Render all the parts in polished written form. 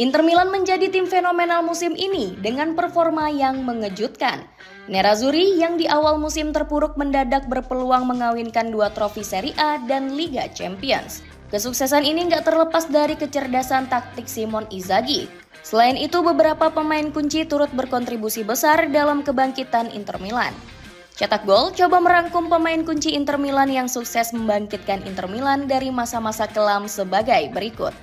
Inter Milan menjadi tim fenomenal musim ini dengan performa yang mengejutkan. Nerazzurri yang di awal musim terpuruk mendadak berpeluang mengawinkan 2 trofi Serie A dan Liga Champions. Kesuksesan ini nggak terlepas dari kecerdasan taktik Simone Inzaghi. Selain itu, beberapa pemain kunci turut berkontribusi besar dalam kebangkitan Inter Milan. Cetak Gol coba merangkum pemain kunci Inter Milan yang sukses membangkitkan Inter Milan dari masa-masa kelam sebagai berikut.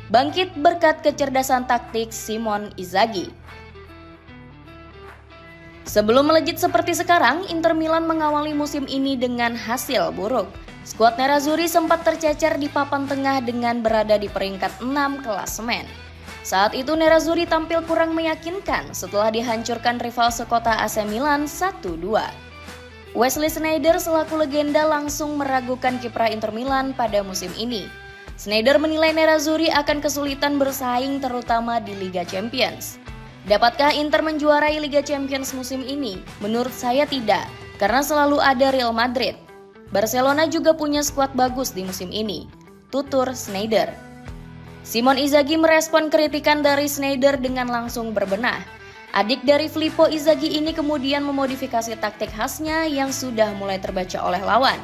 Bangkit berkat kecerdasan taktik Simone Inzaghi. Sebelum melejit seperti sekarang, Inter Milan mengawali musim ini dengan hasil buruk. Skuad Nerazzurri sempat tercecer di papan tengah dengan berada di peringkat 6 klasemen. Saat itu Nerazzurri tampil kurang meyakinkan setelah dihancurkan rival sekota AC Milan 1-2. Wesley Sneijder selaku legenda langsung meragukan kiprah Inter Milan pada musim ini. Sneijder menilai Nerazzurri akan kesulitan bersaing terutama di Liga Champions. Dapatkah Inter menjuarai Liga Champions musim ini? Menurut saya tidak, karena selalu ada Real Madrid. Barcelona juga punya skuad bagus di musim ini, tutur Sneijder. Simone Inzaghi merespon kritikan dari Sneijder dengan langsung berbenah. Adik dari Filippo Inzaghi ini kemudian memodifikasi taktik khasnya yang sudah mulai terbaca oleh lawan.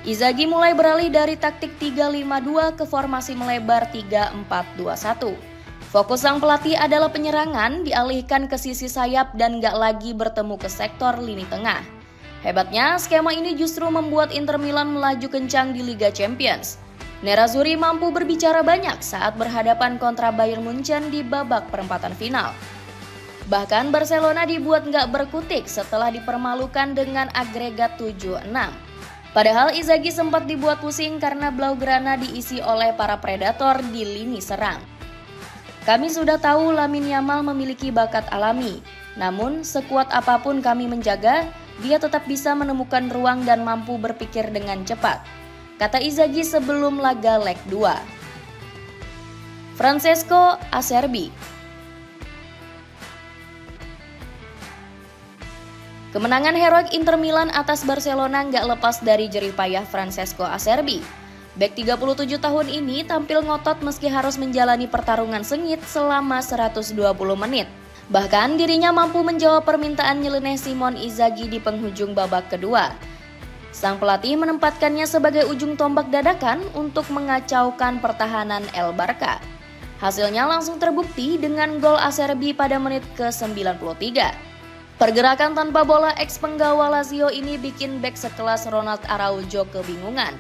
Inzaghi mulai beralih dari taktik 3-5-2 ke formasi melebar 3-4-2-1. Fokus sang pelatih adalah penyerangan dialihkan ke sisi sayap dan gak lagi bertemu ke sektor lini tengah. Hebatnya, skema ini justru membuat Inter Milan melaju kencang di Liga Champions. Nerazzurri mampu berbicara banyak saat berhadapan kontra Bayern Munchen di babak perempatan final. Bahkan Barcelona dibuat gak berkutik setelah dipermalukan dengan agregat 7-6. Padahal Inzaghi sempat dibuat pusing karena Blaugrana diisi oleh para predator di lini serang. Kami sudah tahu Lamine Yamal memiliki bakat alami, namun sekuat apapun kami menjaga, dia tetap bisa menemukan ruang dan mampu berpikir dengan cepat, kata Inzaghi sebelum laga leg 2. Francesco Acerbi. Kemenangan heroik Inter Milan atas Barcelona nggak lepas dari jerih payah Francesco Acerbi. Bek 37 tahun ini tampil ngotot meski harus menjalani pertarungan sengit selama 120 menit. Bahkan dirinya mampu menjawab permintaan nyeleneh Simone Inzaghi di penghujung babak kedua. Sang pelatih menempatkannya sebagai ujung tombak dadakan untuk mengacaukan pertahanan El Barca. Hasilnya langsung terbukti dengan gol Acerbi pada menit ke-93. Pergerakan tanpa bola ex penggawa Lazio ini bikin bek sekelas Ronald Araujo kebingungan.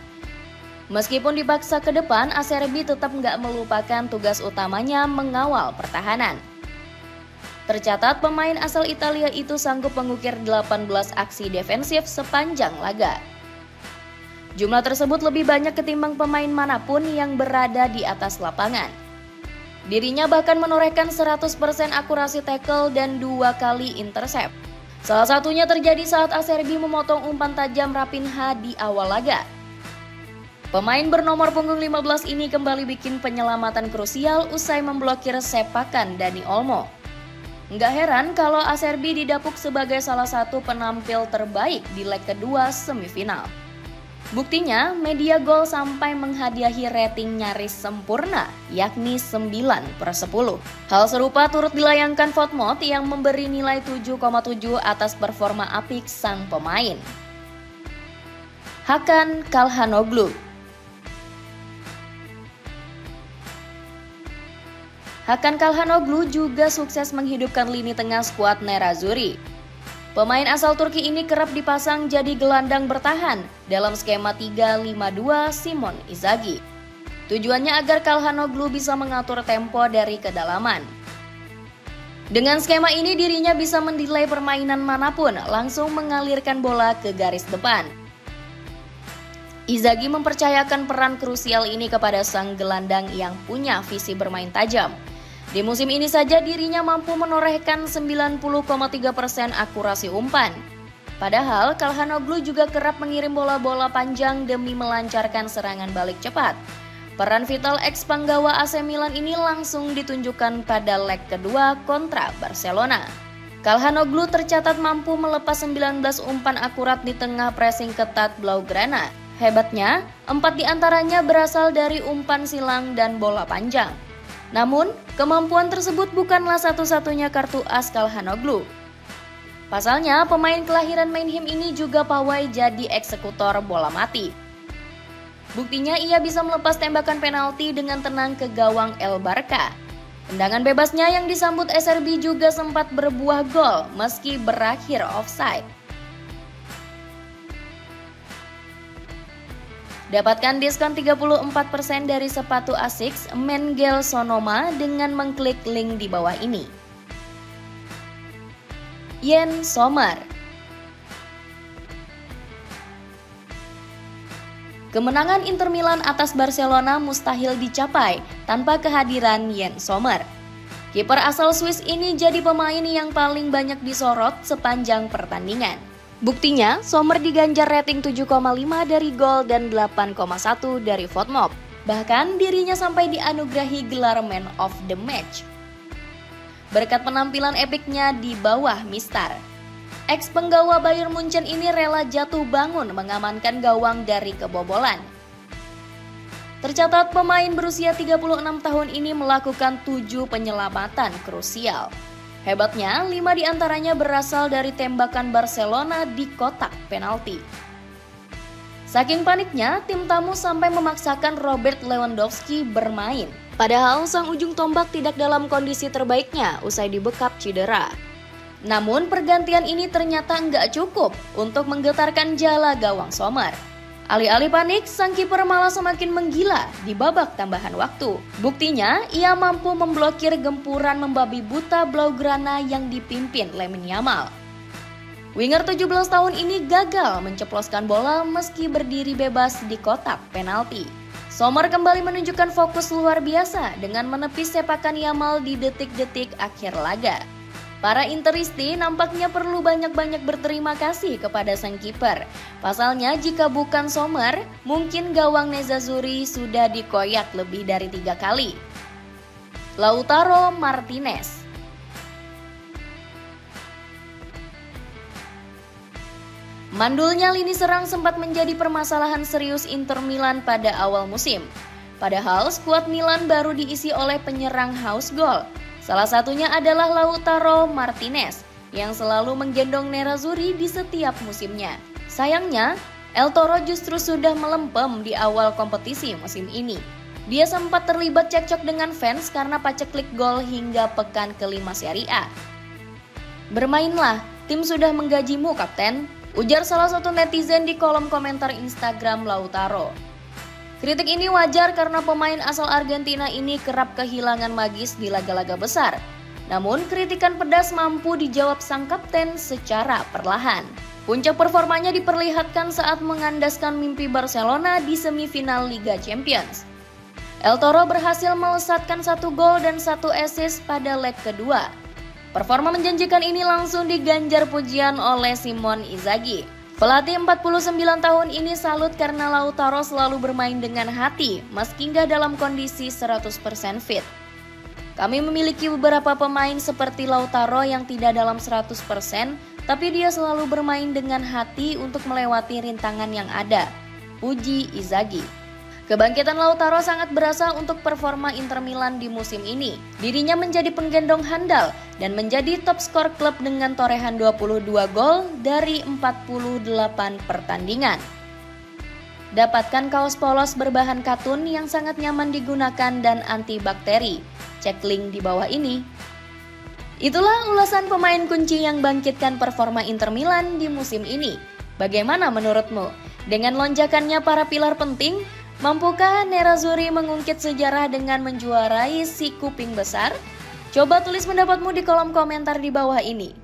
Meskipun dipaksa ke depan, Acerbi tetap nggak melupakan tugas utamanya mengawal pertahanan. Tercatat pemain asal Italia itu sanggup mengukir 18 aksi defensif sepanjang laga. Jumlah tersebut lebih banyak ketimbang pemain manapun yang berada di atas lapangan. Dirinya bahkan menorehkan 100% akurasi tackle dan 2 kali intercept. Salah satunya terjadi saat Acerbi memotong umpan tajam Raphinha di awal laga. Pemain bernomor punggung 15 ini kembali bikin penyelamatan krusial usai memblokir sepakan Dani Olmo. Nggak heran kalau Acerbi didapuk sebagai salah satu penampil terbaik di leg kedua semifinal. Buktinya, media gol sampai menghadiahi rating nyaris sempurna, yakni 9/10. Hal serupa turut dilayangkan Fotmod yang memberi nilai 7,7 atas performa apik sang pemain. Hakan Calhanoglu. Hakan Calhanoglu juga sukses menghidupkan lini tengah skuad Nerazzurri. Pemain asal Turki ini kerap dipasang jadi gelandang bertahan dalam skema 3-5-2 Simone Inzaghi. Tujuannya agar Calhanoglu bisa mengatur tempo dari kedalaman. Dengan skema ini dirinya bisa mendelay permainan manapun, langsung mengalirkan bola ke garis depan. Inzaghi mempercayakan peran krusial ini kepada sang gelandang yang punya visi bermain tajam. Di musim ini saja dirinya mampu menorehkan 90,3% akurasi umpan. Padahal Calhanoglu juga kerap mengirim bola-bola panjang demi melancarkan serangan balik cepat. Peran vital ex penggawa AC Milan ini langsung ditunjukkan pada leg kedua kontra Barcelona. Calhanoglu tercatat mampu melepas 19 umpan akurat di tengah pressing ketat Blaugrana. Hebatnya, 4 diantaranya berasal dari umpan silang dan bola panjang. Namun, kemampuan tersebut bukanlah satu-satunya kartu as Calhanoglu. Pasalnya, pemain kelahiran Mannheim ini juga pawai jadi eksekutor bola mati. Buktinya ia bisa melepas tembakan penalti dengan tenang ke gawang El Barca. Tendangan bebasnya yang disambut SRB juga sempat berbuah gol meski berakhir offside. Dapatkan diskon 34% dari sepatu Asics Mengel Sonoma dengan mengklik link di bawah ini. Yann Sommer. Kemenangan Inter Milan atas Barcelona mustahil dicapai tanpa kehadiran Yann Sommer. Kiper asal Swiss ini jadi pemain yang paling banyak disorot sepanjang pertandingan. Buktinya, Sommer diganjar rating 7,5 dari gol dan 8,1 dari VoteMob. Bahkan dirinya sampai dianugerahi gelar Man of the Match berkat penampilan epiknya di bawah Mistar. Ex penggawa Bayern Munchen ini rela jatuh bangun mengamankan gawang dari kebobolan. Tercatat pemain berusia 36 tahun ini melakukan 7 penyelamatan krusial. Hebatnya, 5 diantaranya berasal dari tembakan Barcelona di kotak penalti. Saking paniknya, tim tamu sampai memaksakan Robert Lewandowski bermain. Padahal sang ujung tombak tidak dalam kondisi terbaiknya usai dibekap cedera. Namun pergantian ini ternyata nggak cukup untuk menggetarkan jala gawang Sommer. Alih-alih panik, sang kiper malah semakin menggila di babak tambahan waktu. Buktinya, ia mampu memblokir gempuran membabi buta Blaugrana yang dipimpin Lamine Yamal. Winger 17 tahun ini gagal menceploskan bola meski berdiri bebas di kotak penalti. Sommer kembali menunjukkan fokus luar biasa dengan menepis sepakan Yamal di detik-detik akhir laga. Para Interisti nampaknya perlu banyak-banyak berterima kasih kepada sang kiper. Pasalnya jika bukan Sommer, mungkin gawang Nerazzurri sudah dikoyak lebih dari 3 kali. Lautaro Martinez. Mandulnya lini serang sempat menjadi permasalahan serius Inter Milan pada awal musim. Padahal skuad Milan baru diisi oleh penyerang haus gol. Salah satunya adalah Lautaro Martinez yang selalu menggendong Nerazzurri di setiap musimnya. Sayangnya, El Toro justru sudah melempem di awal kompetisi musim ini. Dia sempat terlibat cekcok dengan fans karena paceklik gol hingga pekan kelima Serie A. "Bermainlah, tim sudah menggajimu, Kapten," ujar salah satu netizen di kolom komentar Instagram Lautaro. Kritik ini wajar karena pemain asal Argentina ini kerap kehilangan magis di laga-laga besar. Namun kritikan pedas mampu dijawab sang kapten secara perlahan. Puncak performanya diperlihatkan saat mengandaskan mimpi Barcelona di semifinal Liga Champions. El Toro berhasil melesatkan 1 gol dan 1 assist pada leg kedua. Performa menjanjikan ini langsung diganjar pujian oleh Simone Inzaghi. Pelatih 49 tahun ini salut karena Lautaro selalu bermain dengan hati meski nggak dalam kondisi 100% fit. "Kami memiliki beberapa pemain seperti Lautaro yang tidak dalam 100%, tapi dia selalu bermain dengan hati untuk melewati rintangan yang ada," puji Inzaghi. Kebangkitan Lautaro sangat berasa untuk performa Inter Milan di musim ini. Dirinya menjadi penggendong handal dan menjadi top skor klub dengan torehan 22 gol dari 48 pertandingan. Dapatkan kaos polos berbahan katun yang sangat nyaman digunakan dan antibakteri. Cek link di bawah ini. Itulah ulasan pemain kunci yang bangkitkan performa Inter Milan di musim ini. Bagaimana menurutmu? Dengan lonjakannya para pilar penting, mampukah Nerazzurri mengungkit sejarah dengan menjuarai si kuping besar? Coba tulis pendapatmu di kolom komentar di bawah ini.